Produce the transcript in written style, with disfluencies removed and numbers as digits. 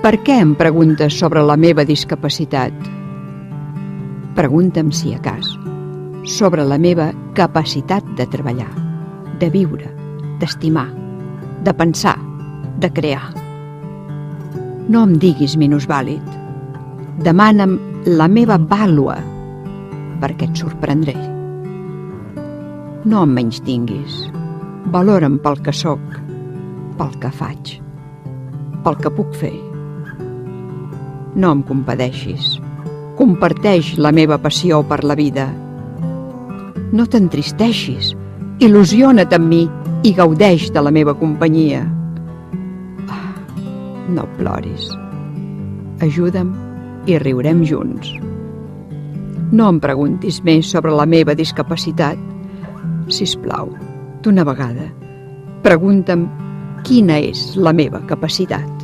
Per què em preguntes sobre la meva discapacitat? Pregunta'm, si a cas, sobre la meva capacitat de treballar, de viure, d'estimar, de pensar, de crear. No em diguis minusvàlid. Demana'm la meva vàlua, perquè et sorprendré. No em menystinguis. Valora'm pel que sóc, pel que faig, pel que puc fer. No em compadeixis. Comparteix la meva passió per la vida. No t'entristeixis. Il·lusiona't amb mi i gaudeix de la meva companyia. No ploris. Ajuda'm i riurem junts. No em preguntis més sobre la meva discapacitat. Sisplau, d'una vegada, pregunta'm quina és la meva capacitat.